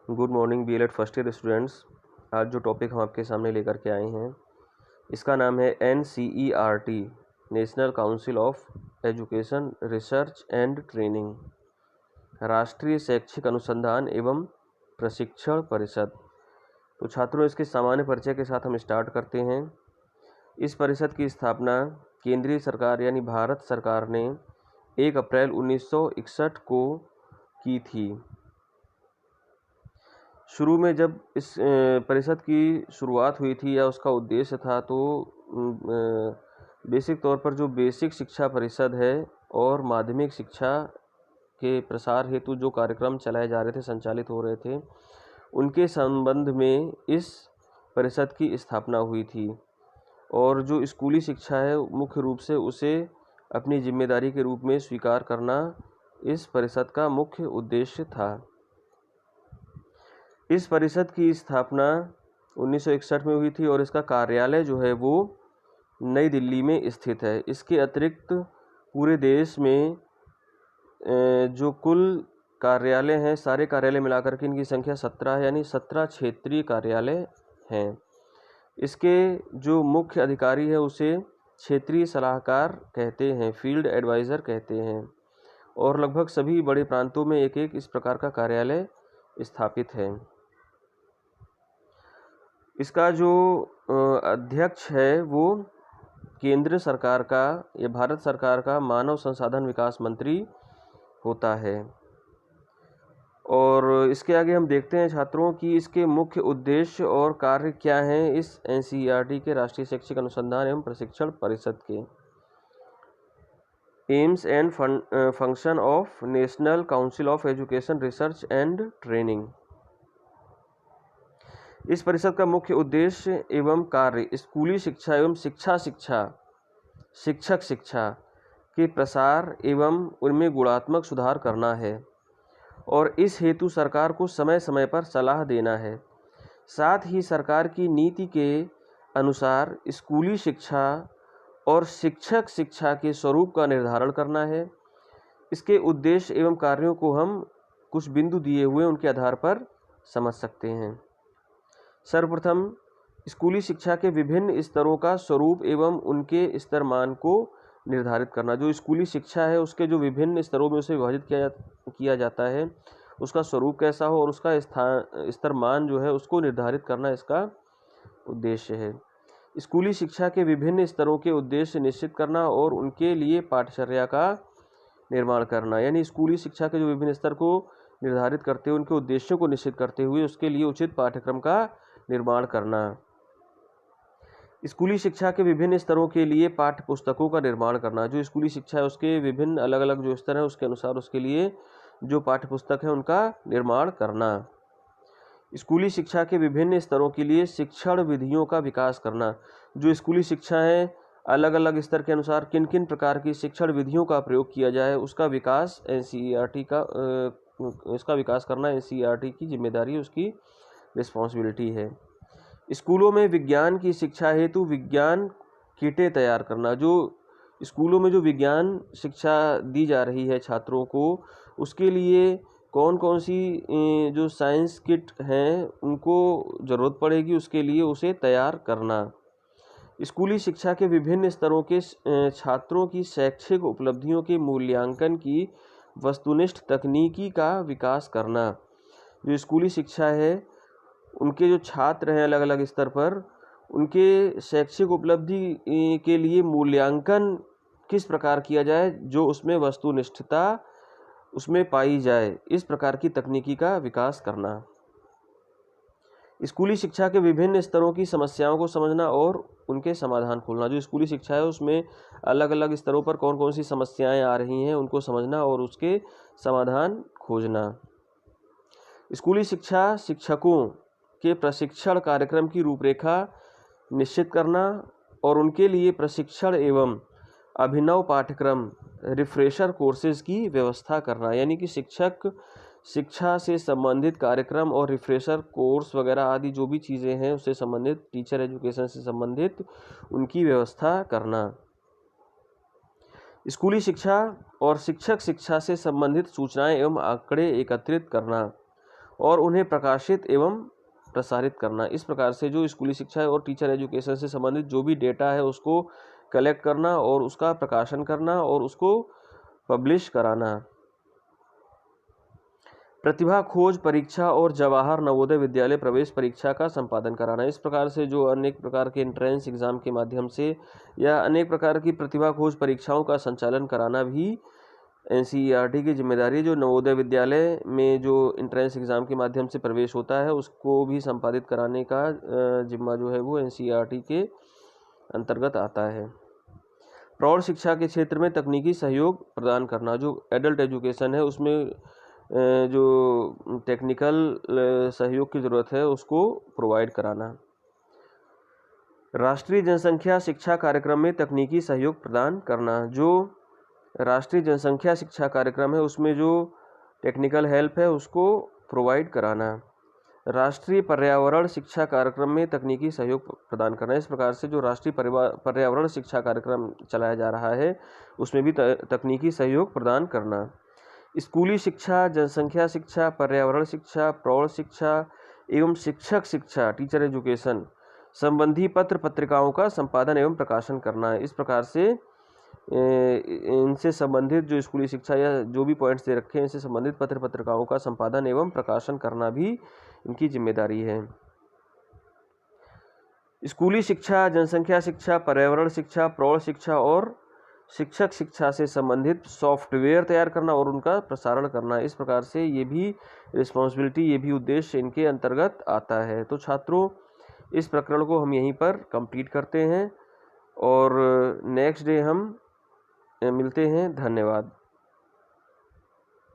Good morning B.El.Ed first year students. आज जो topic हम आपके सामने लेकर के आए हैं इसका नाम है NCERT, national council of education research and training, राष्ट्रीय शैक्षिक अनुसंधान एवं प्रशिक्षण परिषद। तो छात्रों, इसके सामान्य परिचय के साथ हम स्टार्ट करते हैं। इस परिषद की स्थापना केंद्रीय सरकार यानी भारत सरकार ने 1 अप्रैल 1961 को की थी। शुरू में जब इस परिषद की शुरुआत हुई थी या उसका उद्देश्य था, तो बेसिक तौर पर जो बेसिक शिक्षा परिषद है और माध्यमिक शिक्षा के प्रसार हेतु जो कार्यक्रम चलाए जा रहे थे, संचालित हो रहे थे, उनके संबंध में इस परिषद की स्थापना हुई थी। और जो स्कूली शिक्षा है, मुख्य रूप से उसे अपनी जिम्मेदारी के रूप में स्वीकार करना इस परिषद का मुख्य उद्देश्य था। इस परिषद की स्थापना 1961 में हुई थी और इसका कार्यालय जो है वो नई दिल्ली में स्थित है। इसके अतिरिक्त पूरे देश में जो कुल कार्यालय हैं, सारे कार्यालय मिलाकर के इनकी संख्या 17 है, यानी 17 क्षेत्रीय कार्यालय हैं। इसके जो मुख्य अधिकारी है उसे क्षेत्रीय सलाहकार कहते हैं, फील्ड एडवाइज़र कहते हैं। और लगभग सभी बड़े प्रांतों में एक एक इस प्रकार का कार्यालय स्थापित है। इसका जो अध्यक्ष है वो केंद्र सरकार का या भारत सरकार का मानव संसाधन विकास मंत्री होता है। और इसके आगे हम देखते हैं छात्रों की इसके मुख्य उद्देश्य और कार्य क्या हैं इस NCERT के, राष्ट्रीय शैक्षिक अनुसंधान एवं प्रशिक्षण परिषद के। AIIMS and function of national council of education research and training. इस परिषद का मुख्य उद्देश्य एवं कार्य स्कूली शिक्षा एवं शिक्षा के प्रसार एवं उनमें गुणात्मक सुधार करना है और इस हेतु सरकार को समय समय पर सलाह देना है। साथ ही सरकार की नीति के अनुसार स्कूली शिक्षा और शिक्षा के स्वरूप का निर्धारण करना है। इसके उद्देश्य एवं कार्यों को हम कुछ बिंदु दिए हुए उनके आधार पर समझ सकते हैं। सर्वप्रथम, स्कूली शिक्षा के विभिन्न स्तरों का स्वरूप एवं उनके स्तर मान को निर्धारित करना। जो स्कूली शिक्षा है उसके जो विभिन्न स्तरों में उसे विभाजित किया जाता है, उसका स्वरूप कैसा हो और उसका स्तर मान जो है उसको निर्धारित करना इसका उद्देश्य है। स्कूली शिक्षा के विभिन्न स्तरों के उद्देश्य निश्चित करना और उनके लिए पाठ्यचर्या का निर्माण करना, यानी स्कूली शिक्षा के जो विभिन्न स्तर को निर्धारित करते हुए उनके उद्देश्यों को निश्चित करते हुए उसके लिए उचित पाठ्यक्रम का निर्माण करना। स्कूली शिक्षा के विभिन्न स्तरों के लिए पाठ्य पुस्तकों का निर्माण करना। जो स्कूली शिक्षा है उसके विभिन्न अलग अलग जो स्तर हैं उसके अनुसार उसके लिए जो पाठ्य पुस्तक है उनका निर्माण करना। स्कूली शिक्षा के विभिन्न स्तरों के लिए शिक्षण विधियों का विकास करना। जो स्कूली शिक्षा है, अलग अलग स्तर के अनुसार किन किन प्रकार की शिक्षण विधियों का प्रयोग किया जाए उसका विकास NCERT का इसका विकास करना NCERT की जिम्मेदारी, उसकी रिस्पॉन्सिबिलिटी है। स्कूलों में विज्ञान की शिक्षा हेतु विज्ञान किटें तैयार करना। जो स्कूलों में जो विज्ञान शिक्षा दी जा रही है छात्रों को, उसके लिए कौन कौन सी जो साइंस किट हैं उनको ज़रूरत पड़ेगी, उसके लिए उसे तैयार करना। स्कूली शिक्षा के विभिन्न स्तरों के छात्रों की शैक्षिक उपलब्धियों के मूल्यांकन की वस्तुनिष्ठ तकनीकी का विकास करना। जो स्कूली शिक्षा है उनके जो छात्र हैं अलग अलग स्तर पर, उनके शैक्षिक उपलब्धि के लिए मूल्यांकन किस प्रकार किया जाए, जो उसमें वस्तुनिष्ठता उसमें पाई जाए, इस प्रकार की तकनीकी का विकास करना। स्कूली शिक्षा के विभिन्न स्तरों की समस्याओं को समझना और उनके समाधान खोजना। जो स्कूली शिक्षा है उसमें अलग अलग स्तरों पर कौन कौन सी समस्याएं आ रही हैं उनको समझना और उसके समाधान खोजना। स्कूली शिक्षा शिक्षकों के प्रशिक्षण कार्यक्रम की रूपरेखा निश्चित करना और उनके लिए प्रशिक्षण एवं अभिनव पाठ्यक्रम रिफ्रेशर कोर्सेज की व्यवस्था करना, यानी कि शिक्षक शिक्षा से संबंधित कार्यक्रम और रिफ्रेशर कोर्स वगैरह आदि जो भी चीज़ें हैं उससे संबंधित, टीचर एजुकेशन से संबंधित उनकी व्यवस्था करना। स्कूली शिक्षा और शिक्षक शिक्षा से संबंधित सूचनाएं एवं आंकड़े एकत्रित करना और उन्हें प्रकाशित एवं प्रसारित करना। इस प्रकार से जो स्कूली शिक्षा और टीचर एजुकेशन से संबंधित जो भी डेटा है उसको कलेक्ट करना और उसका प्रकाशन करना और उसको पब्लिश कराना। प्रतिभा खोज परीक्षा और जवाहर नवोदय विद्यालय प्रवेश परीक्षा का संपादन कराना। इस प्रकार से जो अनेक प्रकार के एंट्रेंस एग्जाम के माध्यम से या अनेक प्रकार की प्रतिभा खोज परीक्षाओं का संचालन कराना भी एनसीईआरटी की जिम्मेदारी है। जो नवोदय विद्यालय में जो एंट्रेंस एग्जाम के माध्यम से प्रवेश होता है उसको भी संपादित कराने का जिम्मा जो है वो एनसीईआरटी के अंतर्गत आता है। प्रौढ़ शिक्षा के क्षेत्र में तकनीकी सहयोग प्रदान करना। जो एडल्ट एजुकेशन है उसमें जो टेक्निकल सहयोग की ज़रूरत है उसको प्रोवाइड कराना। राष्ट्रीय जनसंख्या शिक्षा कार्यक्रम में तकनीकी सहयोग प्रदान करना। जो राष्ट्रीय जनसंख्या शिक्षा कार्यक्रम है उसमें जो टेक्निकल हेल्प है उसको प्रोवाइड कराना। राष्ट्रीय पर्यावरण शिक्षा कार्यक्रम में तकनीकी सहयोग प्रदान करना। इस प्रकार से जो राष्ट्रीय पर्यावरण शिक्षा कार्यक्रम चलाया जा रहा है उसमें भी तकनीकी सहयोग प्रदान करना। स्कूली शिक्षा, जनसंख्या शिक्षा, पर्यावरण शिक्षा, प्रौढ़ शिक्षा एवं शिक्षक शिक्षा टीचर एजुकेशन संबंधी पत्र पत्रिकाओं का संपादन एवं प्रकाशन करना है। इस प्रकार से इनसे संबंधित जो स्कूली शिक्षा या जो भी पॉइंट्स दे रखे हैं इनसे संबंधित पत्र पत्रिकाओं का संपादन एवं प्रकाशन करना भी इनकी जिम्मेदारी है। स्कूली शिक्षा, जनसंख्या शिक्षा, पर्यावरण शिक्षा, प्रौढ़ शिक्षा और शिक्षक शिक्षा से संबंधित सॉफ्टवेयर तैयार करना और उनका प्रसारण करना। इस प्रकार से ये भी रिस्पॉन्सिबिलिटी, ये भी उद्देश्य इनके अंतर्गत आता है। तो छात्रों इस प्रकरण को हम यहीं पर कंप्लीट करते हैं और नेक्स्ट डे हम मिलते हैं। धन्यवाद।